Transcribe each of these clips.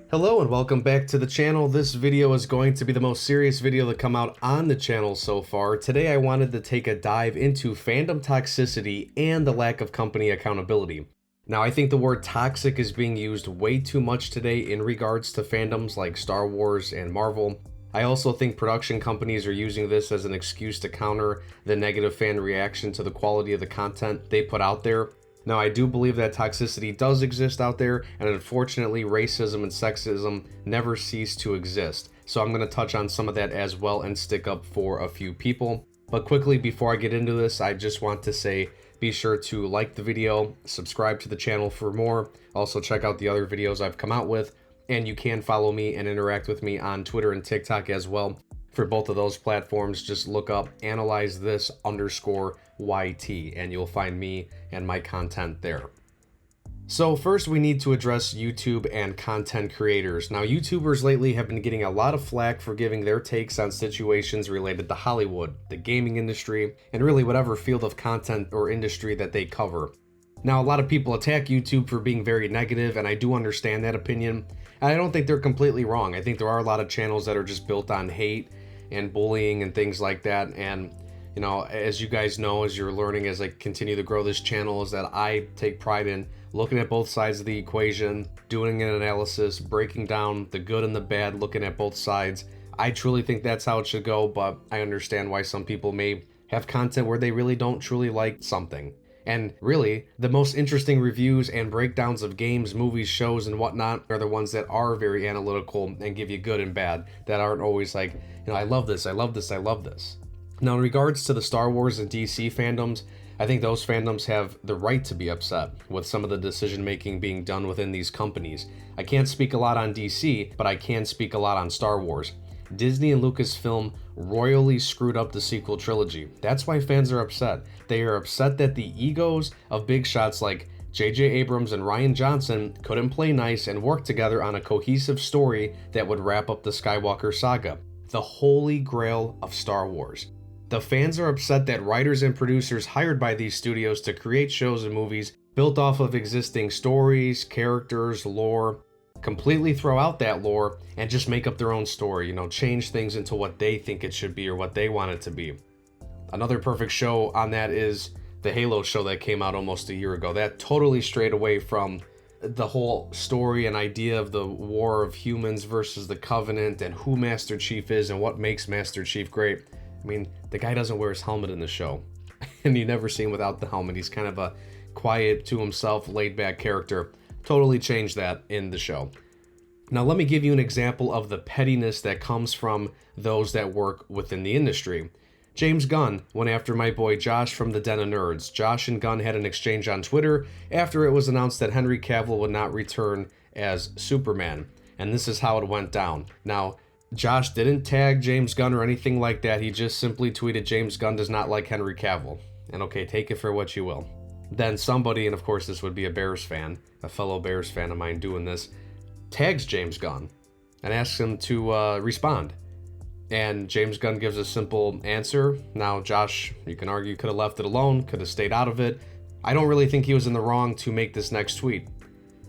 Hello and welcome back to the channel. This video is going to be the most serious video to come out on the channel so far. Today I wanted to take a dive into fandom toxicity and the lack of company accountability. Now I think the word toxic is being used way too much today in regards to fandoms like Star Wars and Marvel. I also think production companies are using this as an excuse to counter the negative fan reaction to the quality of the content they put out there. Now, I do believe that toxicity does exist out there, and unfortunately, racism and sexism never cease to exist. So I'm going to touch on some of that as well and stick up for a few people. But quickly, before I get into this, I just want to say, be sure to like the video, subscribe to the channel for more. Also, check out the other videos I've come out with, and you can follow me and interact with me on Twitter and TikTok as well. For both of those platforms, just look up analyze_this_YT and you'll find me and my content there. So first we need to address YouTube and content creators. Now YouTubers lately have been getting a lot of flack for giving their takes on situations related to Hollywood, the gaming industry, and really whatever field of content or industry that they cover. Now, a lot of people attack YouTube for being very negative, and I do understand that opinion. And I don't think they're completely wrong. I think there are a lot of channels that are just built on hate and bullying and things like that. And, you know, as you guys know, as you're learning as I continue to grow this channel, is that I take pride in looking at both sides of the equation, doing an analysis, breaking down the good and the bad, looking at both sides. I truly think that's how it should go, but I understand why some people may have content where they really don't truly like something. And really, the most interesting reviews and breakdowns of games, movies, shows, and whatnot are the ones that are very analytical and give you good and bad, that aren't always like, you know, I love this, I love this, I love this. Now, in regards to the Star Wars and DC fandoms, I think those fandoms have the right to be upset with some of the decision making being done within these companies. I can't speak a lot on DC, but I can speak a lot on Star Wars. Disney and Lucasfilm royally screwed up the sequel trilogy. That's why fans are upset. They are upset that the egos of big shots like J.J. Abrams and Rian Johnson couldn't play nice and work together on a cohesive story that would wrap up the Skywalker saga, the holy grail of Star Wars. The fans are upset that writers and producers hired by these studios to create shows and movies built off of existing stories, characters, lore, completely throw out that lore and just make up their own story, you know, change things into what they think it should be or what they want it to be. Another perfect show on that is the Halo show that came out almost a year ago. That totally strayed away from the whole story and idea of the war of humans versus the Covenant and who Master Chief is and what makes Master Chief great. I mean, the guy doesn't wear his helmet in the show, and you never see him without the helmet. He's kind of a quiet to himself, laid-back character. Totally changed that in the show. Now let me give you an example of the pettiness that comes from those that work within the industry. James Gunn went after my boy Josh from the Den of Nerds. Josh and Gunn had an exchange on Twitter after it was announced that Henry Cavill would not return as Superman. And this is how it went down. Now, Josh didn't tag James Gunn or anything like that. He just simply tweeted, James Gunn does not like Henry Cavill. And okay, take it for what you will. Then somebody, and of course this would be a Bears fan, a fellow Bears fan of mine doing this, tags James Gunn and asks him to respond. And James Gunn gives a simple answer. Now, Josh, you can argue, could have left it alone, could have stayed out of it. I don't really think he was in the wrong to make this next tweet.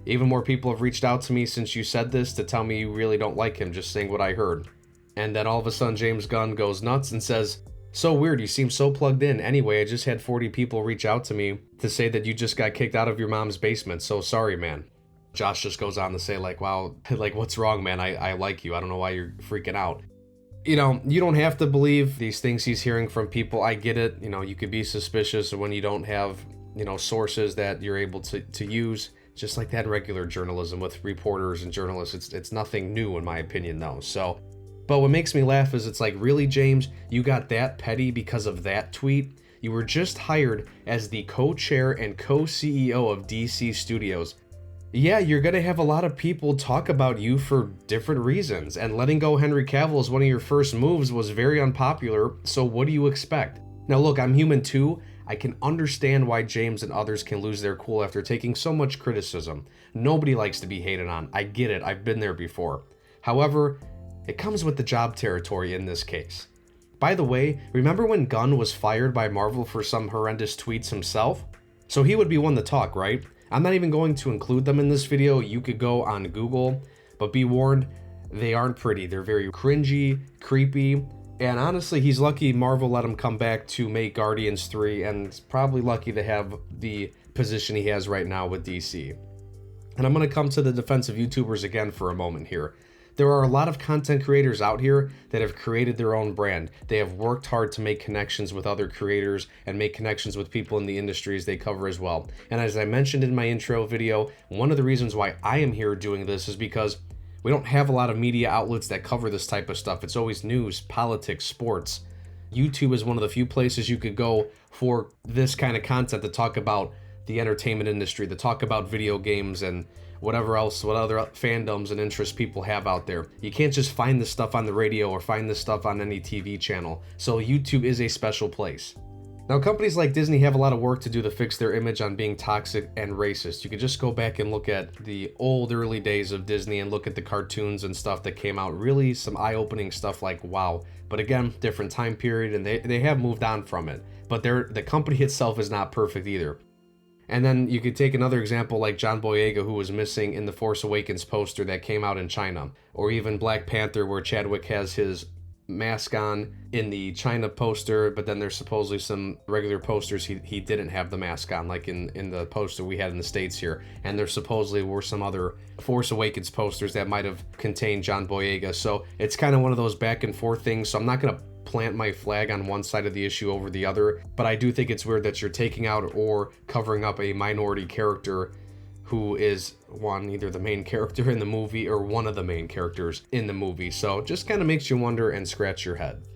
Even more people have reached out to me since you said this to tell me you really don't like him, just saying what I heard. And then all of a sudden James Gunn goes nuts and says, so weird, you seem so plugged in. Anyway, I just had 40 people reach out to me to say that you just got kicked out of your mom's basement, so sorry, man. Josh just goes on to say, like, wow, like, what's wrong, man? I like you. I don't know why you're freaking out. You know, you don't have to believe these things he's hearing from people. I get it. You know, you could be suspicious when you don't have, you know, sources that you're able to use. Just like that in regular journalism with reporters and journalists. It's nothing new, in my opinion, though. So, but what makes me laugh is it's like, really, James, you got that petty because of that tweet? You were just hired as the co-chair and co-CEO of DC Studios. Yeah, you're gonna have a lot of people talk about you for different reasons, and letting go Henry Cavill as one of your first moves was very unpopular, so what do you expect? Now look, I'm human too. I can understand why James and others can lose their cool after taking so much criticism. Nobody likes to be hated on. I get it, I've been there before. However, it comes with the job territory in this case. By the way, remember when Gunn was fired by Marvel for some horrendous tweets himself? So he would be one to talk, right? I'm not even going to include them in this video. You could go on Google, But be warned, they aren't pretty. They're very cringy, creepy, and honestly, he's lucky Marvel let him come back to make Guardians 3, and it's probably lucky to have the position he has right now with DC. And I'm going to come to the defense of YouTubers again for a moment here. There are a lot of content creators out here that have created their own brand. They have worked hard to make connections with other creators and make connections with people in the industries they cover as well. And as I mentioned in my intro video, one of the reasons why I am here doing this is because we don't have a lot of media outlets that cover this type of stuff. It's always news, politics, sports. YouTube is one of the few places you could go for this kind of content to talk about the entertainment industry, to talk about video games and whatever else, what other fandoms and interests people have out there. You can't just find this stuff on the radio or find this stuff on any TV channel. So YouTube is a special place. Now, companies like Disney have a lot of work to do to fix their image on being toxic and racist. You could just go back and look at the old early days of Disney and look at the cartoons and stuff that came out. Really some eye-opening stuff like, wow. But again, different time period, and they have moved on from it. But the company itself is not perfect either. And then you could take another example like John Boyega, who was missing in the Force Awakens poster that came out in China. Or even Black Panther, where Chadwick has his mask on in the China poster, but then there's supposedly some regular posters he didn't have the mask on, like in the poster we had in the States here. And there supposedly were some other Force Awakens posters that might have contained John Boyega. So it's kind of one of those back and forth things. So I'm not going to plant my flag on one side of the issue over the other, but I do think it's weird that you're taking out or covering up a minority character who is either the main character in the movie or one of the main characters in the movie. So it just kind of makes you wonder and scratch your head.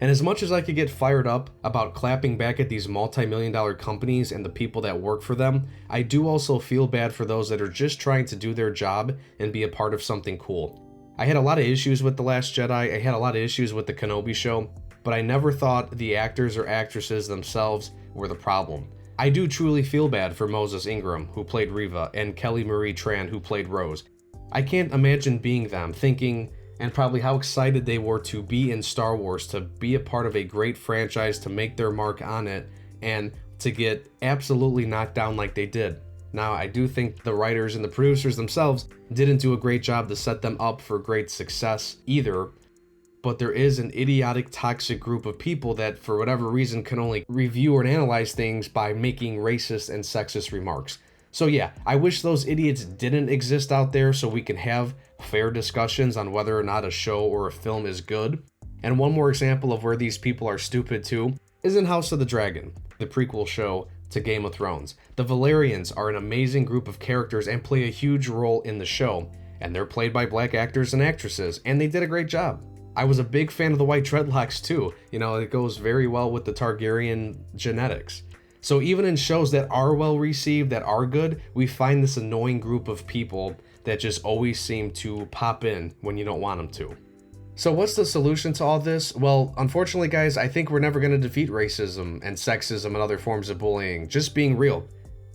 And as much as I could get fired up about clapping back at these multi-million-dollar companies and the people that work for them, I do also feel bad for those that are just trying to do their job and be a part of something cool. I had a lot of issues with The Last Jedi, I had a lot of issues with the Kenobi show, but I never thought the actors or actresses themselves were the problem. I do truly feel bad for Moses Ingram, who played Reva, and Kelly Marie Tran, who played Rose. I can't imagine being them, thinking, and probably how excited they were to be in Star Wars, to be a part of a great franchise, to make their mark on it, and to get absolutely knocked down like they did. Now, I do think the writers and the producers themselves didn't do a great job to set them up for great success either, but there is an idiotic, toxic group of people that, for whatever reason, can only review and analyze things by making racist and sexist remarks. So yeah, I wish those idiots didn't exist out there so we can have fair discussions on whether or not a show or a film is good. And one more example of where these people are stupid too is in House of the Dragon, the prequel show to Game of Thrones. The Valyrians are an amazing group of characters and play a huge role in the show, and they're played by black actors and actresses, and they did a great job. I was a big fan of the White Dreadlocks too. You know, it goes very well with the Targaryen genetics. So even in shows that are well received, that are good, we find this annoying group of people that just always seem to pop in when you don't want them to. So what's the solution to all this? Well, unfortunately, guys, I think we're never going to defeat racism and sexism and other forms of bullying. Just being real.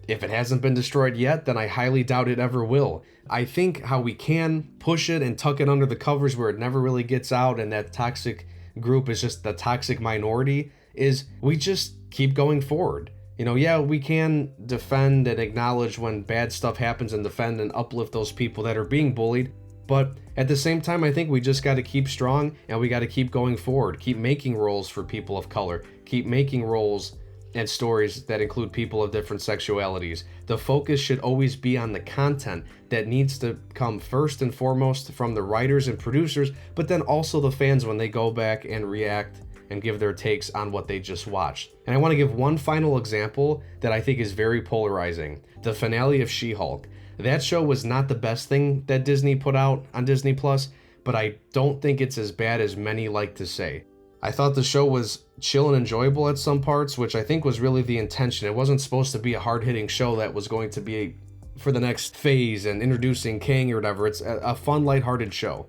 If it hasn't been destroyed yet, then I highly doubt it ever will. I think how we can push it and tuck it under the covers where it never really gets out and that toxic group is just the toxic minority is we just keep going forward. You know, yeah, we can defend and acknowledge when bad stuff happens and defend and uplift those people that are being bullied. But at the same time, I think we just got to keep strong and we got to keep going forward. Keep making roles for people of color. Keep making roles and stories that include people of different sexualities. The focus should always be on the content that needs to come first and foremost from the writers and producers, but then also the fans when they go back and react and give their takes on what they just watched. And I want to give one final example that I think is very polarizing. The finale of She-Hulk. That show was not the best thing that Disney put out on Disney+, but I don't think it's as bad as many like to say. I thought the show was chill and enjoyable at some parts, which I think was really the intention. It wasn't supposed to be a hard-hitting show that was going to be for the next phase and introducing Kang or whatever. It's a fun, lighthearted show.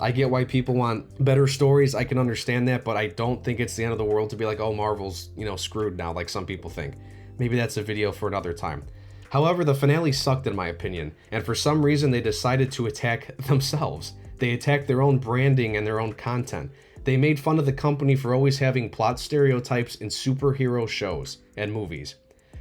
I get why people want better stories. I can understand that, but I don't think it's the end of the world to be like, oh, Marvel's, screwed now, like some people think. Maybe that's a video for another time. However, the finale sucked in my opinion, and for some reason they decided to attack themselves. They attacked their own branding and their own content. They made fun of the company for always having plot stereotypes in superhero shows and movies.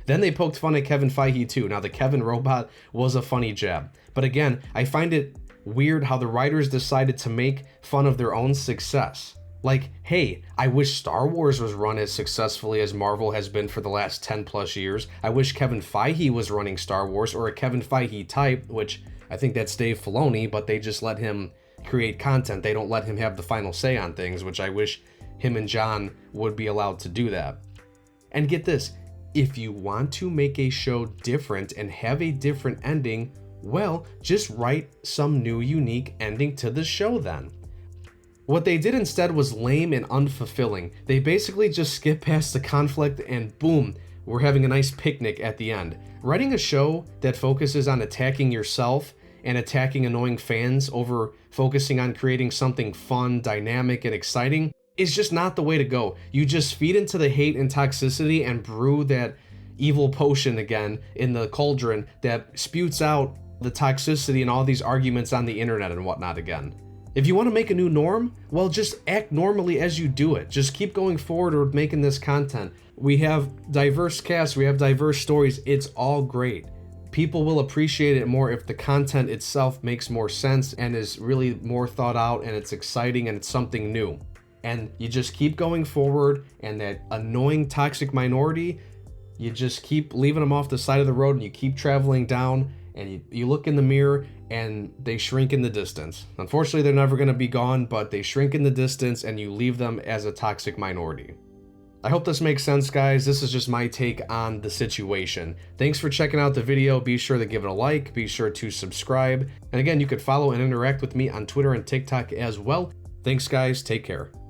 Then they poked fun at Kevin Feige too. Now the Kevin robot was a funny jab, but again, I find it weird how the writers decided to make fun of their own success. Like, hey, I wish Star Wars was run as successfully as Marvel has been for the last 10 plus years. I wish Kevin Feige was running Star Wars, or a Kevin Feige type, which I think that's Dave Filoni, but they just let him create content. They don't let him have the final say on things, which I wish him and John would be allowed to do that. And get this, if you want to make a show different and have a different ending, well, just write some new unique ending to the show then. What they did instead was lame and unfulfilling. They basically just skipped past the conflict and boom, we're having a nice picnic at the end. Writing a show that focuses on attacking yourself and attacking annoying fans over focusing on creating something fun, dynamic, and exciting is just not the way to go. You just feed into the hate and toxicity and brew that evil potion again in the cauldron that spewts out the toxicity and all these arguments on the internet and whatnot again. If you want to make a new norm, well, just act normally as you do it. Just keep going forward with making this content. We have diverse casts, we have diverse stories. It's all great. People will appreciate it more if the content itself makes more sense and is really more thought out and it's exciting and it's something new. And you just keep going forward, and that annoying toxic minority, you just keep leaving them off the side of the road and you keep traveling down, and you look in the mirror and they shrink in the distance. Unfortunately, they're never going to be gone, but they shrink in the distance and you leave them as a toxic minority. I hope this makes sense, guys. This is just my take on the situation. Thanks for checking out the video. Be sure to give it a like. Be sure to subscribe. And again, you could follow and interact with me on Twitter and TikTok as well. Thanks, guys. Take care.